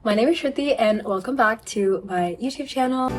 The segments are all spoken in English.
My name is Shruti and welcome back to my YouTube channel.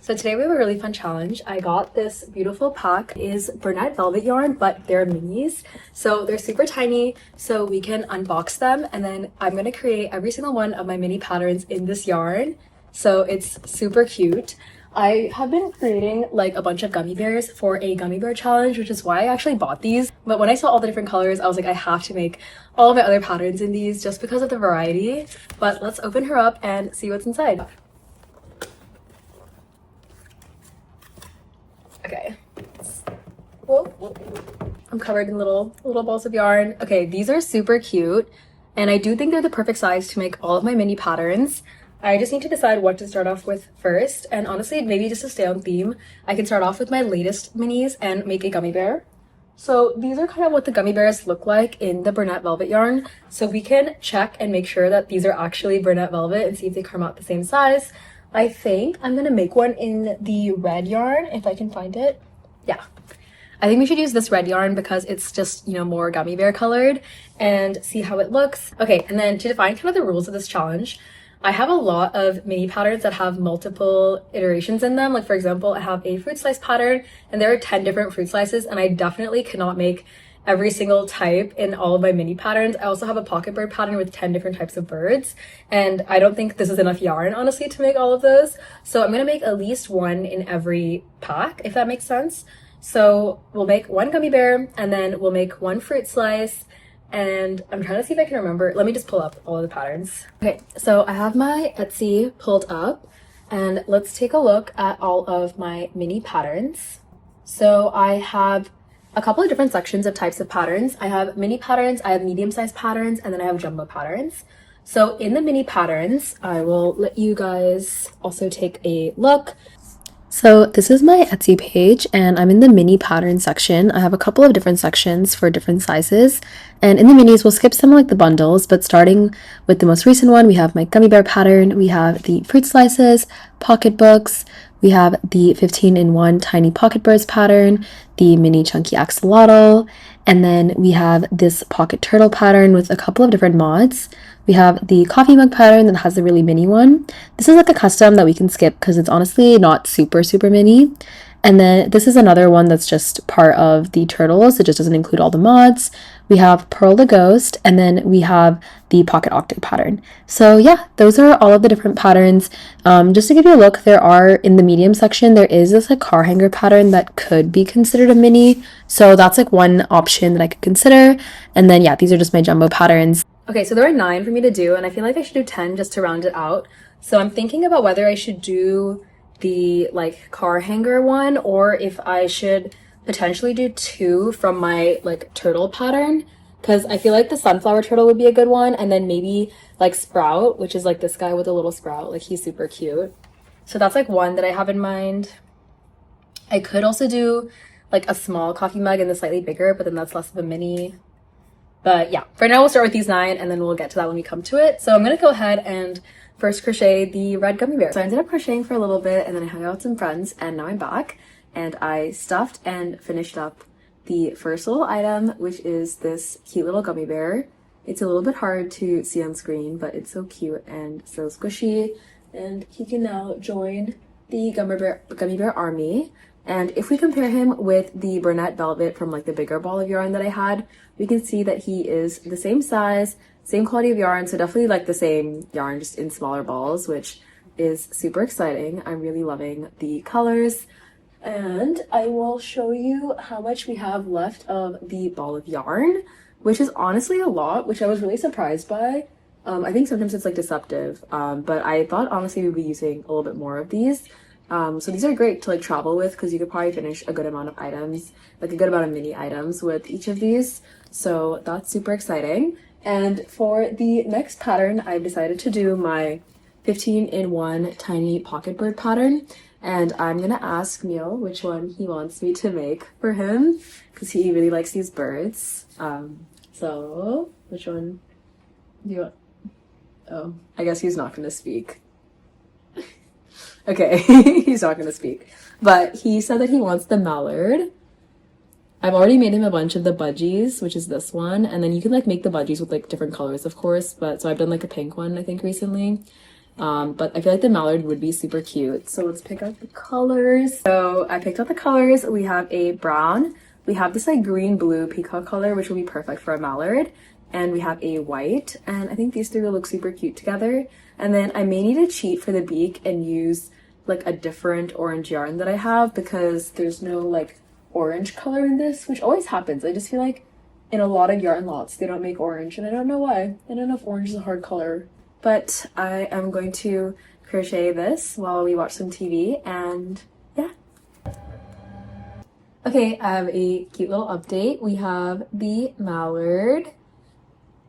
So today we have a really fun challenge. I got this beautiful pack. It is Bernat velvet yarn, but they're minis. So they're super tiny, so we can unbox them, and then I'm gonna create every single one of my mini patterns in this yarn. So it's super cute. I have been creating like a bunch of gummy bears for a gummy bear challenge, which is why I actually bought these. But when I saw all the different colors, I was like, I have to make all of my other patterns in these just because of the variety. But let's open her up and see what's inside. Okay. Whoa. I'm covered in little balls of yarn. Okay, these are super cute, and I do think they're the perfect size to make all of my mini patterns. I just need to decide what to start off with first, and honestly, maybe just to stay on theme, I can start off with my latest minis and make a gummy bear. So these are kind of what the gummy bears look like in the Bernat velvet yarn. So we can check and make sure that these are actually Bernat velvet and see if they come out the same size. I think I'm gonna make one in the red yarn if I can find it. Yeah. I think we should use this red yarn because it's just, you know, more gummy bear colored, and see how it looks. Okay, and then to define kind of the rules of this challenge, I have a lot of mini patterns that have multiple iterations in them. Like for example, I have a fruit slice pattern and there are 10 different fruit slices, and I definitely cannot make every single type in all of my mini patterns. I also have a pocket bird pattern with 10 different types of birds, and I don't think this is enough yarn, honestly, to make all of those. So I'm gonna make at least one in every pack, if that makes sense. So we'll make one gummy bear, and then we'll make one fruit slice, and I'm trying to see if I can remember. Let me just pull up all of the patterns. Okay, so I have my Etsy pulled up, and let's take a look at all of my mini patterns. So I have a couple of different sections of types of patterns. I have mini patterns, I have medium-sized patterns, and then I have jumbo patterns. So in the mini patterns, I will let you guys also take a look. So this is my Etsy page, and I'm in the mini pattern section. I have a couple of different sections for different sizes, and in the minis we'll skip some like the bundles, but starting with the most recent one, we have my gummy bear pattern, we have the fruit slices, pocketbooks, we have the 15-in-1 tiny pocket birds pattern, the mini chunky axolotl, and then we have this pocket turtle pattern with a couple of different mods. We have the coffee mug pattern that has the really mini one. This is like a custom that we can skip because it's honestly not super mini. And then this is another one that's just part of the turtles. It just doesn't include all the mods. We have Pearl the Ghost, and then we have the pocket octet pattern. So yeah, those are all of the different patterns. Just to give you a look, there are, in the medium section, there is this like car hanger pattern that could be considered a mini. So that's like one option that I could consider. And then yeah, these are just my jumbo patterns. Okay, so there are 9 for me to do, and I feel like I should do 10 just to round it out. So I'm thinking about whether I should do the like car hanger one, or if I should potentially do 2 from my like turtle pattern, because I feel like the sunflower turtle would be a good one, and then maybe like Sprout, which is like this guy with a little sprout, like he's super cute. So that's like one that I have in mind. I could also do like a small coffee mug and the slightly bigger, but then that's less of a mini. But yeah, for now we'll start with these 9, and then we'll get to that when we come to it. So I'm gonna go ahead and first crochet the red gummy bear. So I ended up crocheting for a little bit, and then I hung out with some friends, and now I'm back, and I stuffed and finished up the first little item, which is this cute little gummy bear. It's a little bit hard to see on screen, but it's so cute and so squishy, and he can now join the gummy bear army. And if we compare him with the Bernat velvet from like the bigger ball of yarn that I had, we can see that he is the same size, same quality of yarn, so definitely like the same yarn, just in smaller balls, which is super exciting. I'm really loving the colors, and I will show you how much we have left of the ball of yarn, which is honestly a lot, which I was really surprised by. I think sometimes it's like deceptive, but I thought honestly we'd be using a little bit more of these. So these are great to like travel with, because you could probably finish a good amount of items, like a good amount of mini items with each of these. So that's super exciting. And for the next pattern, I've decided to do my 15-in-1 tiny pocket bird pattern. And I'm gonna ask Neil which one he wants me to make for him, because he really likes these birds. So which one do you want? Oh, I guess he's not gonna speak. Okay, he's not gonna speak. But he said that he wants the mallard. I've already made him a bunch of the budgies, which is this one, and then you can like make the budgies with like different colors, of course, but so I've done like a pink one, I think, recently. But I feel like the mallard would be super cute. So let's pick out the colors. So I picked out the colors. We have a brown, we have this like green blue peacock color, which will be perfect for a mallard, and we have a white, and I think these three will look super cute together. And then I may need to cheat for the beak and use like a different orange yarn that I have, because there's no like orange color in this, which always happens. I just feel like in a lot of yarn lots they don't make orange, and I don't know why. I don't know if orange is a hard color, but I am going to crochet this while we watch some TV, and yeah. Okay, I have a cute little update. We have the mallard.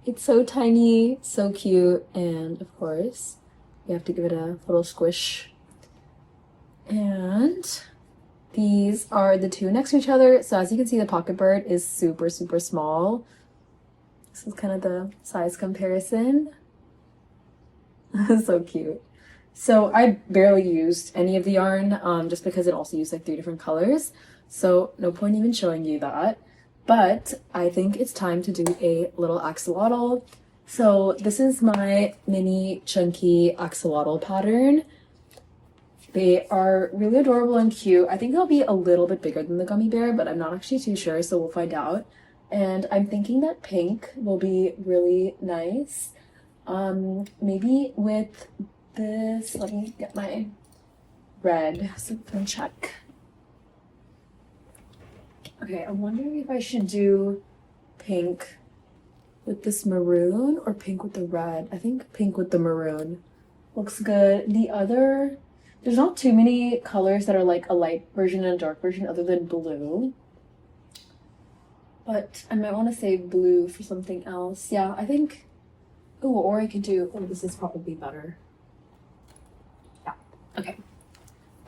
It's so tiny, so cute, and of course you have to give it a little squish. And these are the two next to each other. So as you can see, the pocket bird is super, super small. This is kind of the size comparison. So cute. So I barely used any of the yarn, just because it also used like 3 different colors. So no point even showing you that. But I think it's time to do a little axolotl. So this is my mini chunky axolotl pattern. They are really adorable and cute. I think they'll be a little bit bigger than the gummy bear, but I'm not actually too sure, so we'll find out. And I'm thinking that pink will be really nice. Maybe with this, let me get my red so we can check. Okay, I'm wondering if I should do pink with this maroon or pink with the red. I think pink with the maroon looks good. The other, there's not too many colors that are like a light version and a dark version other than blue. But I might want to save blue for something else. Yeah, I think, oh, or I could do, oh, this is probably better. Yeah, okay.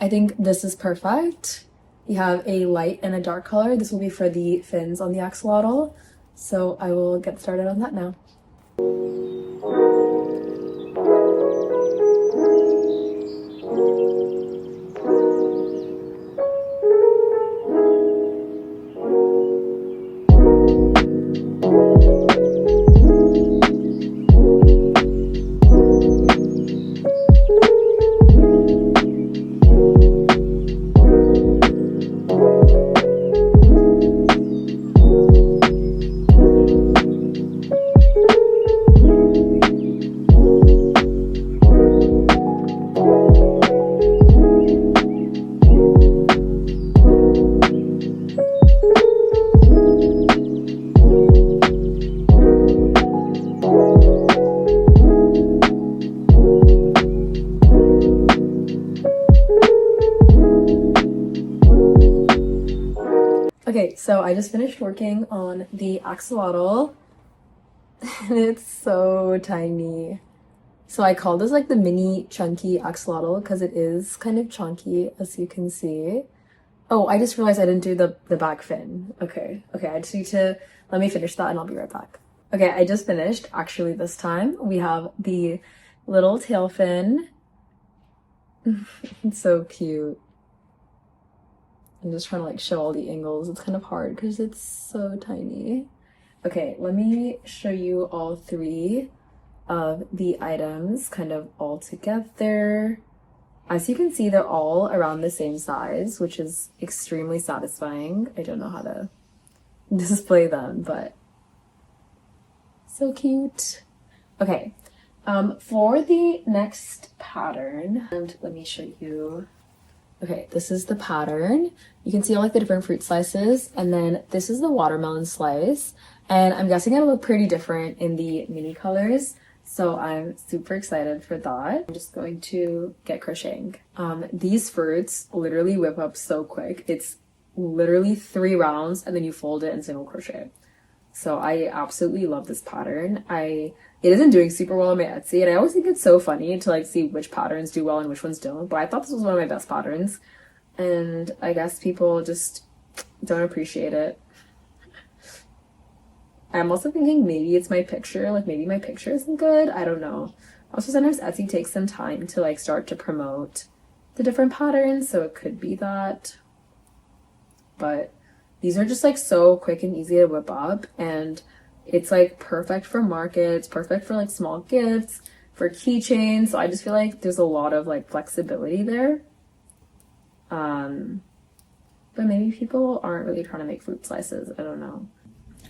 I think this is perfect. You have a light and a dark color. This will be for the fins on the axolotl. So I will get started on that now. Okay, so I just finished working on the axolotl and it's so tiny. So I call this like the mini chunky axolotl because it is kind of chunky, as you can see. Oh, I just realized I didn't do the back fin. Okay, I just need to, let me finish that and I'll be right back. Okay, I just finished. Actually, this time we have the little tail fin. It's so cute. I'm just trying to like show all the angles. It's kind of hard because it's so tiny. Okay, let me show you all 3 of the items kind of all together. As you can see, they're all around the same size, which is extremely satisfying. I don't know how to display them, but so cute. Okay, for the next pattern, and let me show you. Okay, this is the pattern. You can see all like the different fruit slices, and then this is the watermelon slice. And I'm guessing it'll look pretty different in the mini colors. So I'm super excited for that. I'm just going to get crocheting. These fruits literally whip up so quick. It's literally 3 rounds and then you fold it in single crochet. So I absolutely love this pattern. It isn't doing super well on my Etsy, and I always think it's so funny to like see which patterns do well and which ones don't, but I thought this was one of my best patterns, and I guess people just don't appreciate it. I'm also thinking maybe it's my picture, like maybe my picture isn't good, I don't know. Also, sometimes Etsy takes some time to like start to promote the different patterns, so it could be that. But These are just like so quick and easy to whip up, and it's like perfect for markets, perfect for like small gifts, for keychains. So I just feel like there's a lot of like flexibility there. But maybe people aren't really trying to make fruit slices. I don't know.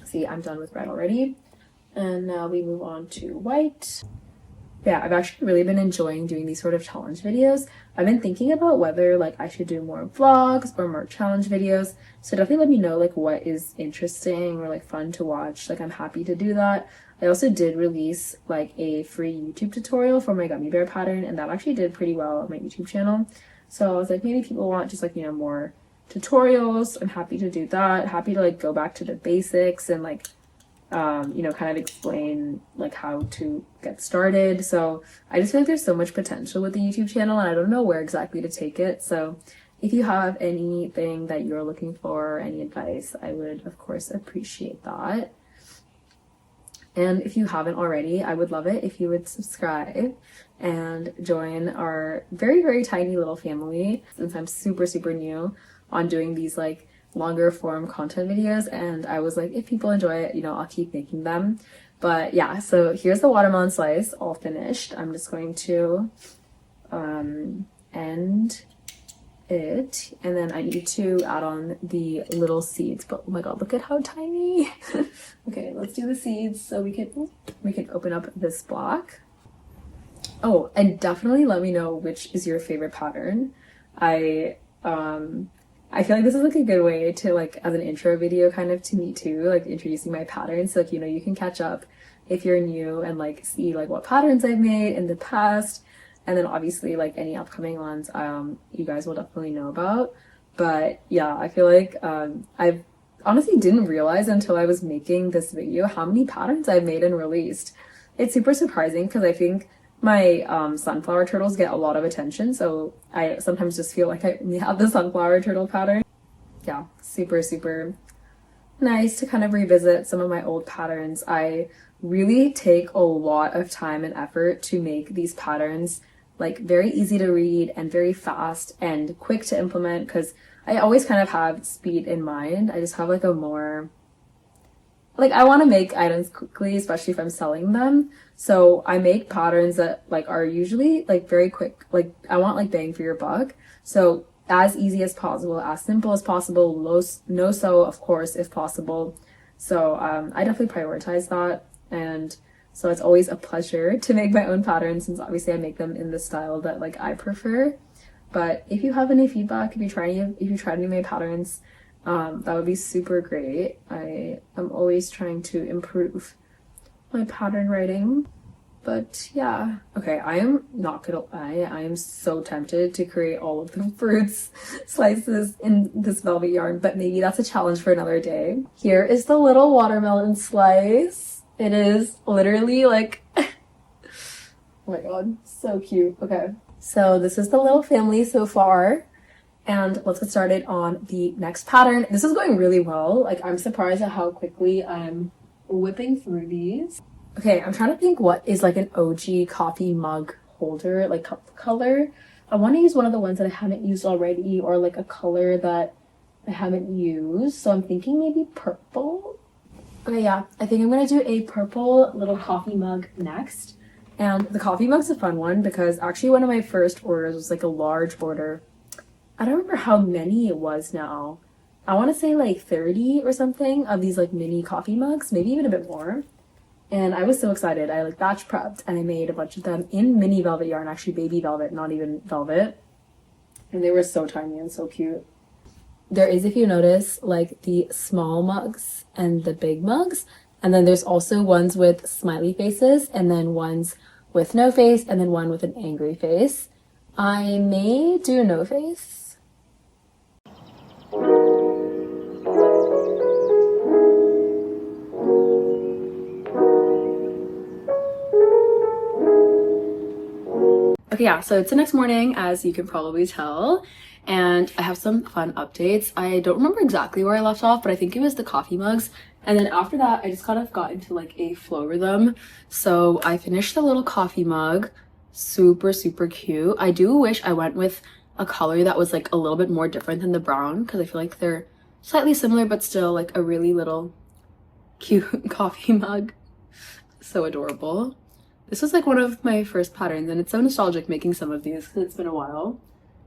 See, I'm done with red already. And now we move on to white. Yeah, I've actually really been enjoying doing these sort of challenge videos. I've been thinking about whether like I should do more vlogs or more challenge videos. So definitely let me know like what is interesting or like fun to watch. Like I'm happy to do that. I also did release like a free YouTube tutorial for my gummy bear pattern, and that actually did pretty well on my YouTube channel. So I was like, maybe people want just like, you know, more tutorials. I'm happy to do that. Happy to like go back to the basics and like you know, kind of explain like how to get started. So I just feel like there's so much potential with the YouTube channel, and I don't know where exactly to take it. So if you have anything that you're looking for, any advice, I would of course appreciate that. And if you haven't already, I would love it if you would subscribe and join our very, very tiny little family, since I'm super, super new on doing these like longer form content videos. And I was like, if people enjoy it, you know, I'll keep making them. But yeah, so here's the watermelon slice all finished. I'm just going to end it, and then I need to add on the little seeds. But oh my god, look at how tiny. Okay, let's do the seeds so we can open up this block. Oh, and definitely let me know which is your favorite pattern. I feel like this is like a good way to like as an intro video kind of to me too, like introducing my patterns. So like, you know, you can catch up if you're new and like see like what patterns I've made in the past. And then obviously like any upcoming ones, you guys will definitely know about. But yeah, I feel like I honestly didn't realize until I was making this video how many patterns I've made and released. It's super surprising because I think my sunflower turtles get a lot of attention, so I sometimes just feel like I only have the sunflower turtle pattern. Yeah, super, super nice to kind of revisit some of my old patterns. I really take a lot of time and effort to make these patterns like very easy to read and very fast and quick to implement, because I always kind of have speed in mind. I just have like a more like I want to make items quickly, especially if I'm selling them. So I make patterns that like are usually like very quick. Like I want like bang for your buck. So as easy as possible, as simple as possible, no sew of course if possible. So I definitely prioritize that, and so it's always a pleasure to make my own patterns, since obviously I make them in the style that like I prefer. But if you have any feedback, if you tried any of my patterns, that would be super great. I am always trying to improve my pattern writing. But yeah, okay, I am not gonna lie, I am so tempted to create all of the fruits slices in this velvet yarn, but maybe that's a challenge for another day. Here is the little watermelon slice. It is literally like oh my god, so cute. Okay, so this is the little family so far. And let's get started on the next pattern. This is going really well. Like, I'm surprised at how quickly I'm whipping through these. Okay, I'm trying to think what is like an OG coffee mug holder, like cup color. I want to use one of the ones that I haven't used already, or like a color that I haven't used. So I'm thinking maybe purple. Okay, yeah, I think I'm gonna do a purple little coffee mug next. And the coffee mug's a fun one because actually one of my first orders was like a large order. I don't remember how many it was now. I want to say like 30 or something of these like mini coffee mugs, maybe even a bit more. And I was so excited. I like batch prepped and I made a bunch of them in mini velvet yarn, actually baby velvet, not even velvet. And they were so tiny and so cute. There is, if you notice, like the small mugs and the big mugs. And then there's also ones with smiley faces, and then ones with no face, and then one with an angry face. I may do no face. Okay, yeah, so it's the next morning, as you can probably tell, and I have some fun updates. I don't remember exactly where I left off, but I think it was the coffee mugs. And then after that, I just kind of got into like a flow rhythm. So I finished the little coffee mug. Super, super cute. I do wish I went with a color that was like a little bit more different than the brown, because I feel like they're slightly similar, but still like a really little cute coffee mug. So adorable. This was like one of my first patterns, and it's so nostalgic making some of these because it's been a while.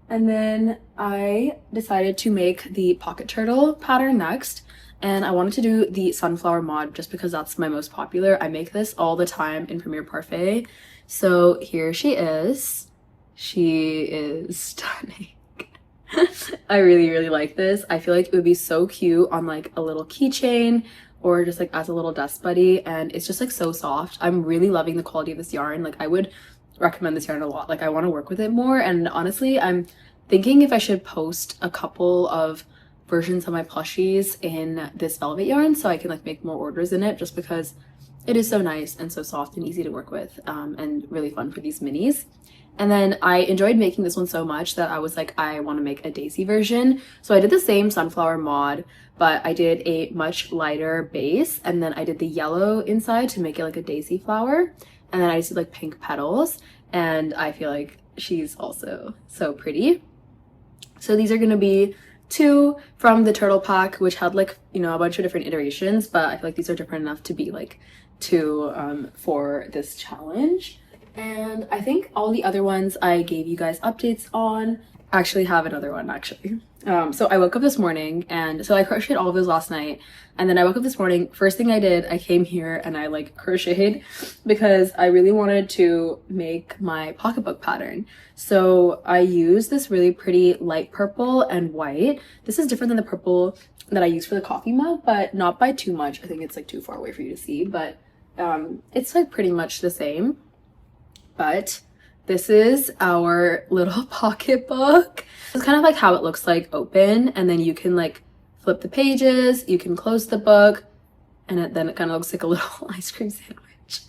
And then I decided to make the pocket turtle pattern next, and I wanted to do the sunflower mod just because that's my most popular. I make this all the time in Premier Parfait. So here she is. She is stunning. I really, really like this. I feel like it would be so cute on like a little keychain or just like as a little desk buddy, and it's just like so soft. I'm really loving the quality of this yarn. Like I would recommend this yarn a lot. Like I want to work with it more, and honestly I'm thinking if I should post a couple of versions of my plushies in this velvet yarn so I can like make more orders in it, just because it is so nice and so soft and easy to work with, and really fun for these minis. And then I enjoyed making this one so much that I was like, I want to make a daisy version. So I did the same sunflower mod, but I did a much lighter base, and then I did the yellow inside to make it like a daisy flower, and then I just did like pink petals, and I feel like she's also so pretty. So these are going to be 2 from the turtle pack, which had like, you know, a bunch of different iterations, but I feel like these are different enough to be like 2 for this challenge. And I think all the other ones I gave you guys updates on. I actually have another one actually. So I woke up this morning, and so I crocheted all of those last night, and then I woke up this morning, first thing I did, I came here and I like crocheted because I really wanted to make my pocketbook pattern. So I used this really pretty light purple and white. This is different than the purple that I used for the coffee mug, but not by too much. I think it's like too far away for you to see, but it's like pretty much the same. But this is our little pocketbook. It's kind of like how it looks like open, and then you can like flip the pages, you can close the book, and then it kind of looks like a little ice cream sandwich.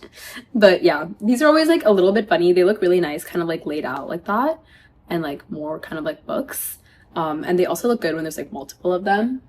But yeah, these are always like a little bit funny. They look really nice, kind of like laid out like that, and like more kind of like books. And they also look good when there's like multiple of them.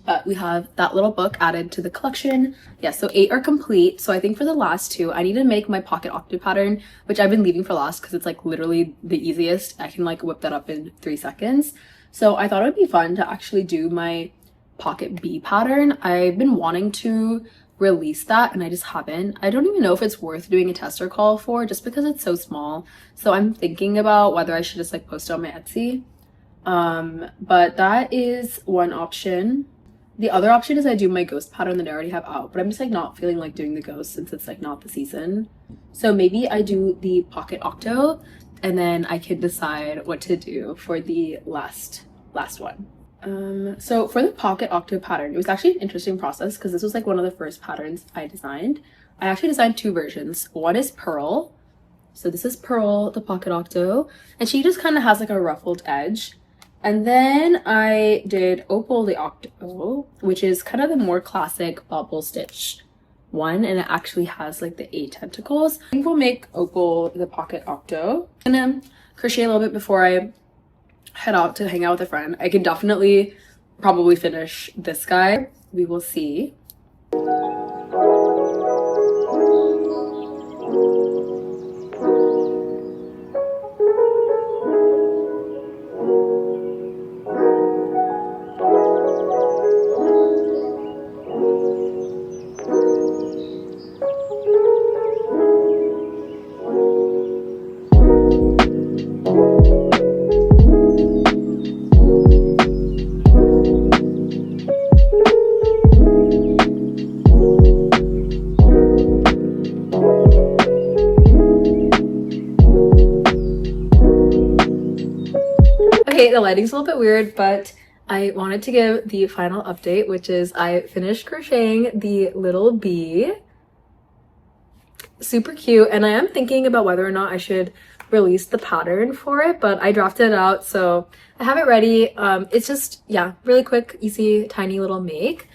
But we have that little book added to the collection. Yeah, so 8 are complete. So I think for the last 2, I need to make my pocket octave pattern, which I've been leaving for last because it's like literally the easiest. I can like whip that up in 3 seconds. So I thought it would be fun to actually do my pocket bee pattern. I've been wanting to release that and I just haven't. I don't even know if it's worth doing a tester call for, just because it's so small. So I'm thinking about whether I should just like post it on my Etsy. But that is one option. The other option is I do my ghost pattern that I already have out, but I'm just like not feeling like doing the ghost since it's like not the season. So maybe I do the pocket octo, and then I could decide what to do for the last one. So for the pocket octo pattern, it was actually an interesting process because this was like one of the first patterns I designed. I actually designed 2 versions. One is Pearl. So this is Pearl, the pocket octo, and she just kind of has like a ruffled edge. And then I did Opal the Octo, which is kind of the more classic bubble stitch one, and it actually has like the 8 tentacles. I think we'll make Opal the pocket octo. I'm gonna crochet a little bit before I head out to hang out with a friend. I can definitely probably finish this guy. We will see. Okay, the lighting's a little bit weird, but I wanted to give the final update, which is I finished crocheting the little bee. Super cute, and I am thinking about whether or not I should release the pattern for it, but I drafted it out, so I have it ready. It's just, yeah, really quick, easy, tiny little make.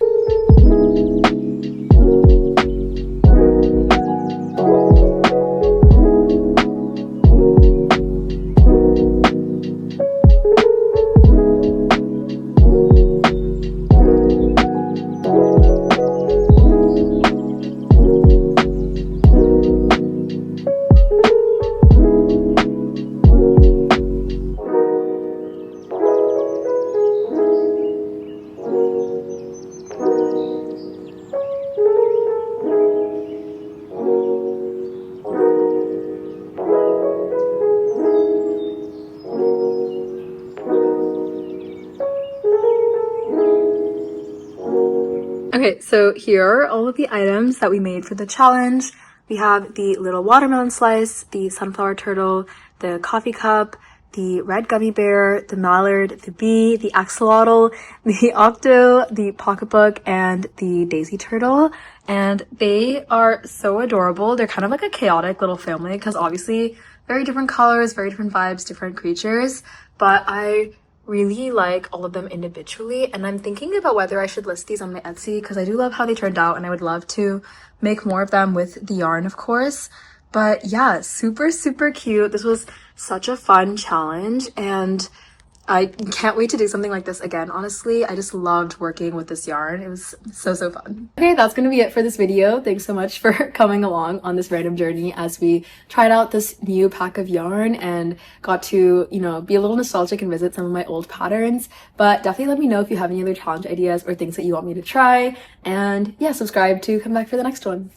Okay, so here are all of the items that we made for the challenge. We have the little watermelon slice, the sunflower turtle, the coffee cup, the red gummy bear, the mallard, the bee, the axolotl, the octo, the pocketbook, and the daisy turtle. And they are so adorable. They're kind of like a chaotic little family because obviously very different colors, very different vibes, different creatures. But I really like all of them individually, and I'm thinking about whether I should list these on my Etsy because I do love how they turned out and I would love to make more of them with the yarn, of course. But yeah, super, super cute. This was such a fun challenge and I can't wait to do something like this again. Honestly, I just loved working with this yarn. It was so, so fun. Okay, that's gonna be it for this video. Thanks so much for coming along on this random journey as we tried out this new pack of yarn and got to, you know, be a little nostalgic and visit some of my old patterns. But definitely let me know if you have any other challenge ideas or things that you want me to try. And yeah, subscribe to come back for the next one.